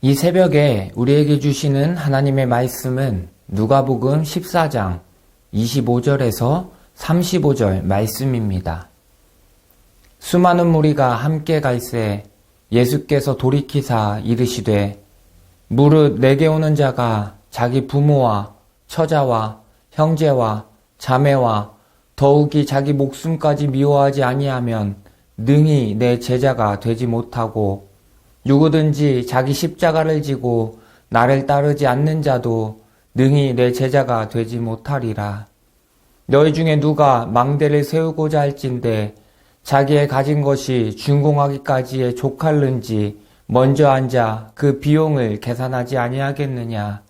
이 새벽에 우리에게 주시는 하나님의 말씀은 누가복음 14장 25절에서 35절 말씀입니다. 수많은 무리가 함께 갈새 예수께서 돌이키사 이르시되 무릇 내게 오는 자가 자기 부모와 처자와 형제와 자매와 더욱이 자기 목숨까지 미워하지 아니하면 능히 내 제자가 되지 못하고 누구든지 자기 십자가를 지고 나를 따르지 않는 자도 능히 내 제자가 되지 못하리라. 너희 중에 누가 망대를 세우고자 할진대 자기의 가진 것이 준공하기까지에 족할는지 먼저 앉아 그 비용을 계산하지 아니하겠느냐.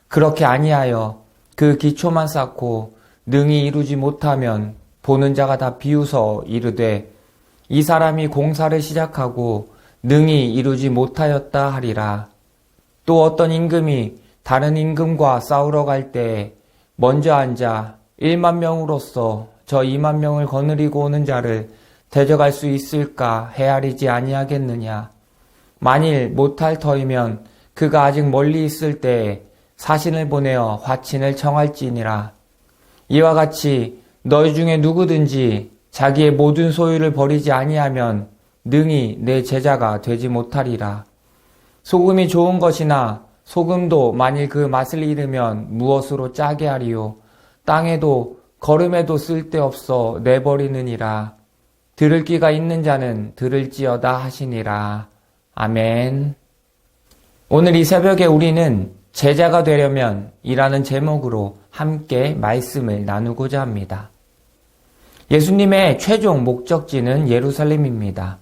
그렇게 아니하여 그 기초만 쌓고 능히 이루지 못하면 보는 자가 다 비웃어 이르되 이 사람이 공사를 시작하고 능히 이루지 못하였다 하리라. 또 어떤 임금이 다른 임금과 싸우러 갈 때에 먼저 앉아 1만 명으로서 저 2만 명을 거느리고 오는 자를 대적할 수 있을까 헤아리지 아니하겠느냐. 만일 못할 터이면 그가 아직 멀리 있을 때에 사신을 보내어 화친을 청할지니라. 이와 같이 너희 중에 누구든지 자기의 모든 소유를 버리지 아니하면 능히 내 제자가 되지 못하리라. 소금이 좋은 것이나 소금도 만일 그 맛을 잃으면 무엇으로 짜게 하리요. 땅에도 거름에도 쓸데없어 내버리느니라. 들을 귀가 있는 자는 들을지어다 하시니라. 아멘. 오늘 이 새벽에 우리는 제자가 되려면 이라는 제목으로 함께 말씀을 나누고자 합니다. 예수님의 최종 목적지는 예루살렘입니다.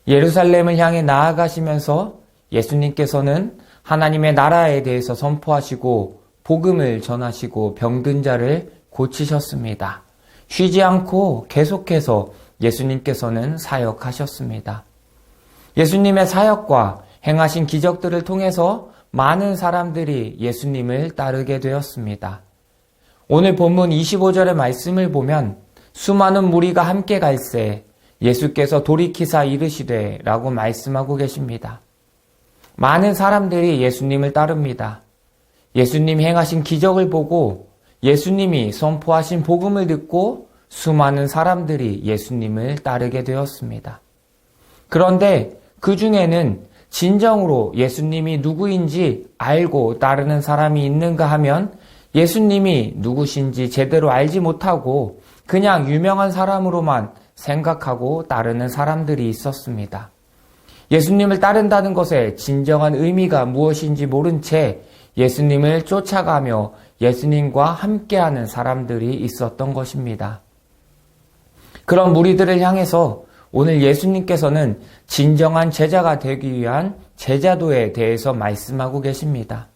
예루살렘을 향해 나아가시면서 예수님께서는 하나님의 나라에 대해서 선포하시고 복음을 전하시고 병든 자를 고치셨습니다. 쉬지 않고 계속해서 예수님께서는 사역하셨습니다. 예수님의 사역과 행하신 기적들을 통해서 많은 사람들이 예수님을 따르게 되었습니다. 오늘 본문 25절의 말씀을 보면 수많은 무리가 함께 갈새 예수께서 돌이키사 이르시되 라고 말씀하고 계십니다. 많은 사람들이 예수님을 따릅니다. 예수님이 행하신 기적을 보고 예수님이 선포하신 복음을 듣고 수많은 사람들이 예수님을 따르게 되었습니다. 그런데 그 중에는 진정으로 예수님이 누구인지 알고 따르는 사람이 있는가 하면 예수님이 누구신지 제대로 알지 못하고 그냥 유명한 사람으로만 생각하고 따르는 사람들이 있었습니다. 예수님을 따른다는 것의 진정한 의미가 무엇인지 모른 채 예수님을 쫓아가며 예수님과 함께하는 사람들이 있었던 것입니다. 그런 무리들을 향해서 오늘 예수님께서는 진정한 제자가 되기 위한 제자도에 대해서 말씀하고 계십니다.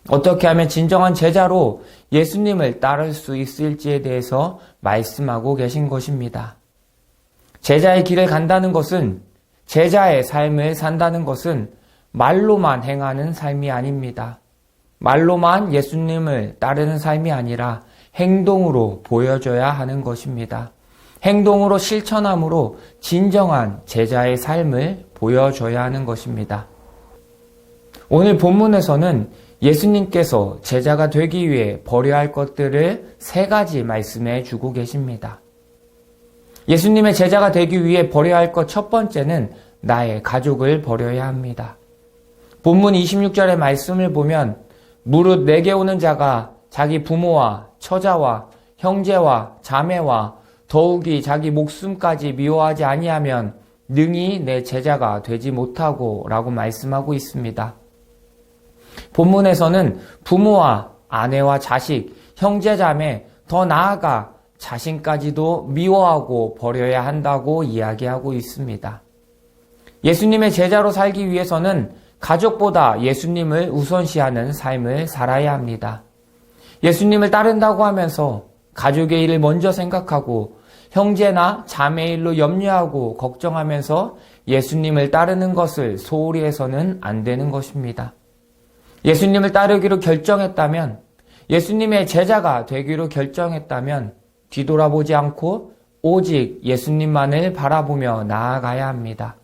어떻게 하면 진정한 제자로 예수님을 따를 수 있을지에 대해서 말씀하고 계신 것입니다. 제자의 길을 간다는 것은, 제자의 삶을 산다는 것은 말로만 행하는 삶이 아닙니다. 말로만 예수님을 따르는 삶이 아니라 행동으로 보여줘야 하는 것입니다. 행동으로 실천함으로 진정한 제자의 삶을 보여줘야 하는 것입니다. 오늘 본문에서는 예수님께서 제자가 되기 위해 버려야 할 것들을 3가지 말씀해 주고 계십니다. 예수님의 제자가 되기 위해 버려야 할 것 첫 번째는 나의 가족을 버려야 합니다. 본문 26절의 말씀을 보면 무릇 내게 오는 자가 자기 부모와 처자와 형제와 자매와 더욱이 자기 목숨까지 미워하지 아니하면 능히 내 제자가 되지 못하고 라고 말씀하고 있습니다. 본문에서는 부모와 아내와 자식, 형제 자매, 더 나아가 자신까지도 미워하고 버려야 한다고 이야기하고 있습니다. 예수님의 제자로 살기 위해서는 가족보다 예수님을 우선시하는 삶을 살아야 합니다. 예수님을 따른다고 하면서 가족의 일을 먼저 생각하고 형제나 자매의 일로 염려하고 걱정하면서 예수님을 따르는 것을 소홀히 해서는 안 되는 것입니다. 예수님을 따르기로 결정했다면, 예수님의 제자가 되기로 결정했다면 뒤돌아보지 않고 오직 예수님만을 바라보며 나아가야 합니다.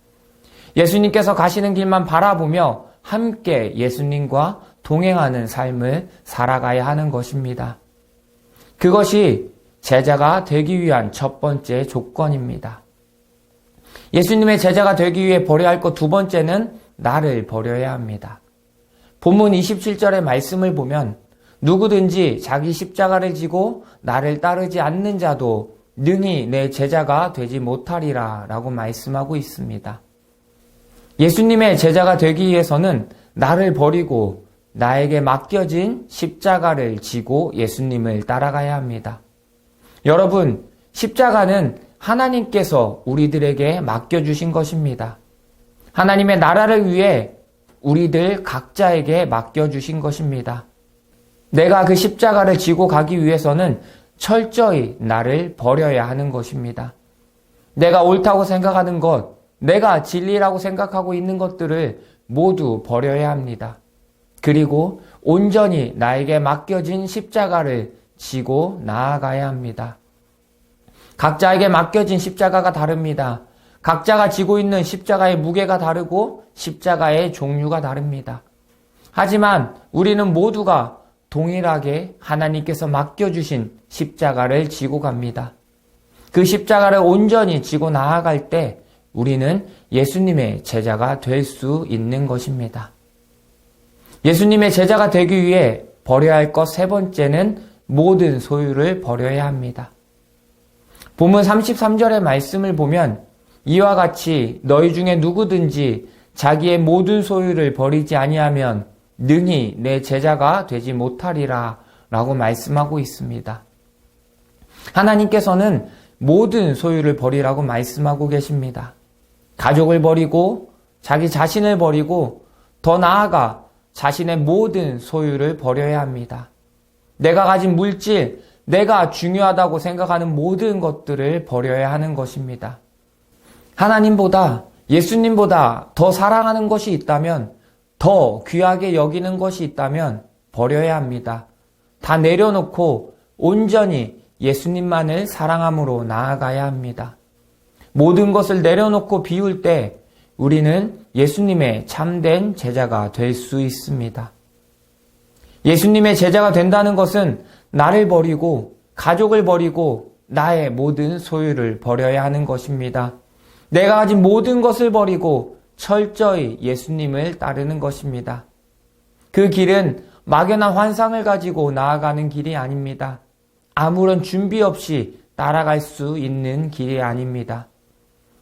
예수님께서 가시는 길만 바라보며 함께 예수님과 동행하는 삶을 살아가야 하는 것입니다. 그것이 제자가 되기 위한 첫 번째 조건입니다. 예수님의 제자가 되기 위해 버려야 할 것 두 번째는 나를 버려야 합니다. 본문 27절의 말씀을 보면 누구든지 자기 십자가를 지고 나를 따르지 않는 자도 능히 내 제자가 되지 못하리라 라고 말씀하고 있습니다. 예수님의 제자가 되기 위해서는 나를 버리고 나에게 맡겨진 십자가를 지고 예수님을 따라가야 합니다. 여러분, 십자가는 하나님께서 우리들에게 맡겨주신 것입니다. 하나님의 나라를 위해 우리들 각자에게 맡겨주신 것입니다. 내가 그 십자가를 지고 가기 위해서는 철저히 나를 버려야 하는 것입니다. 내가 옳다고 생각하는 것, 내가 진리라고 생각하고 있는 것들을 모두 버려야 합니다. 그리고 온전히 나에게 맡겨진 십자가를 지고 나아가야 합니다. 각자에게 맡겨진 십자가가 다릅니다. 각자가 지고 있는 십자가의 무게가 다르고 십자가의 종류가 다릅니다. 하지만 우리는 모두가 동일하게 하나님께서 맡겨주신 십자가를 지고 갑니다. 그 십자가를 온전히 지고 나아갈 때 우리는 예수님의 제자가 될 수 있는 것입니다. 예수님의 제자가 되기 위해 버려야 할 것 세 번째는 모든 소유를 버려야 합니다. 본문 33절의 말씀을 보면 이와 같이 너희 중에 누구든지 자기의 모든 소유를 버리지 아니하면 능히 내 제자가 되지 못하리라 라고 말씀하고 있습니다. 하나님께서는 모든 소유를 버리라고 말씀하고 계십니다. 가족을 버리고 자기 자신을 버리고 더 나아가 자신의 모든 소유를 버려야 합니다. 내가 가진 물질, 내가 중요하다고 생각하는 모든 것들을 버려야 하는 것입니다. 하나님보다 예수님보다 더 사랑하는 것이 있다면, 더 귀하게 여기는 것이 있다면 버려야 합니다. 다 내려놓고 온전히 예수님만을 사랑함으로 나아가야 합니다. 모든 것을 내려놓고 비울 때 우리는 예수님의 참된 제자가 될 수 있습니다. 예수님의 제자가 된다는 것은 나를 버리고 가족을 버리고 나의 모든 소유를 버려야 하는 것입니다. 내가 가진 모든 것을 버리고 철저히 예수님을 따르는 것입니다. 그 길은 막연한 환상을 가지고 나아가는 길이 아닙니다. 아무런 준비 없이 따라갈 수 있는 길이 아닙니다.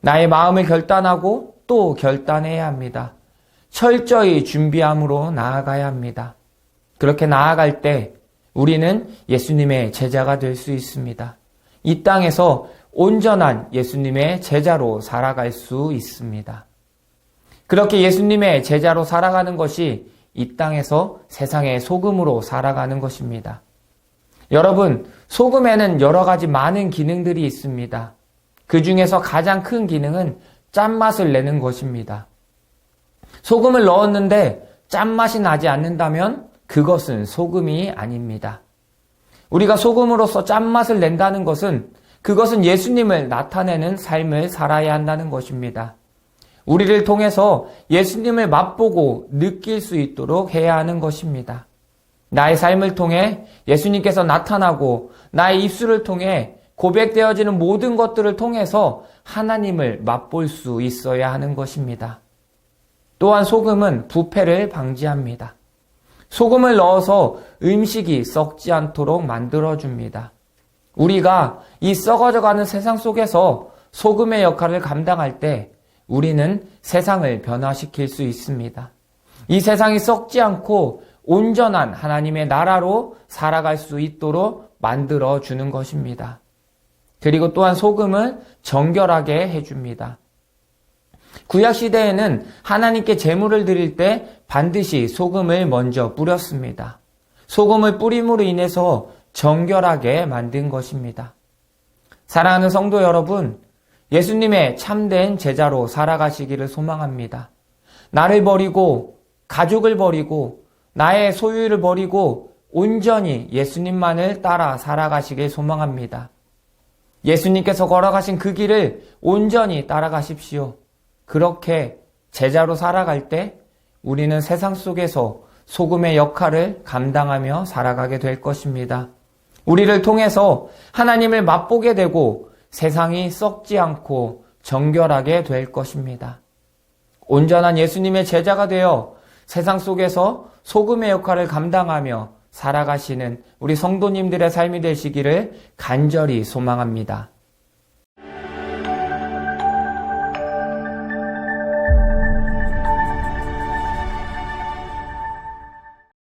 나의 마음을 결단하고 또 결단해야 합니다. 철저히 준비함으로 나아가야 합니다. 그렇게 나아갈 때 우리는 예수님의 제자가 될 수 있습니다. 이 땅에서 온전한 예수님의 제자로 살아갈 수 있습니다. 그렇게 예수님의 제자로 살아가는 것이 이 땅에서 세상의 소금으로 살아가는 것입니다. 여러분, 소금에는 여러 가지 많은 기능들이 있습니다. 그 중에서 가장 큰 기능은 짠맛을 내는 것입니다. 소금을 넣었는데 짠맛이 나지 않는다면 그것은 소금이 아닙니다. 우리가 소금으로서 짠맛을 낸다는 것은 그것은 예수님을 나타내는 삶을 살아야 한다는 것입니다. 우리를 통해서 예수님을 맛보고 느낄 수 있도록 해야 하는 것입니다. 나의 삶을 통해 예수님께서 나타나고 나의 입술을 통해 고백되어지는 모든 것들을 통해서 하나님을 맛볼 수 있어야 하는 것입니다. 또한 소금은 부패를 방지합니다. 소금을 넣어서 음식이 썩지 않도록 만들어줍니다. 우리가 이 썩어져가는 세상 속에서 소금의 역할을 감당할 때 우리는 세상을 변화시킬 수 있습니다. 이 세상이 썩지 않고 온전한 하나님의 나라로 살아갈 수 있도록 만들어주는 것입니다. 그리고 또한 소금은 정결하게 해줍니다. 구약시대에는 하나님께 제물을 드릴 때 반드시 소금을 먼저 뿌렸습니다. 소금을 뿌림으로 인해서 정결하게 만든 것입니다. 사랑하는 성도 여러분, 예수님의 참된 제자로 살아가시기를 소망합니다. 나를 버리고 가족을 버리고 나의 소유를 버리고 온전히 예수님만을 따라 살아가시길 소망합니다. 예수님께서 걸어가신 그 길을 온전히 따라가십시오. 그렇게 제자로 살아갈 때 우리는 세상 속에서 소금의 역할을 감당하며 살아가게 될 것입니다. 우리를 통해서 하나님을 맛보게 되고 세상이 썩지 않고 정결하게 될 것입니다. 온전한 예수님의 제자가 되어 세상 속에서 소금의 역할을 감당하며 살아가시는 우리 성도님들의 삶이 되시기를 간절히 소망합니다.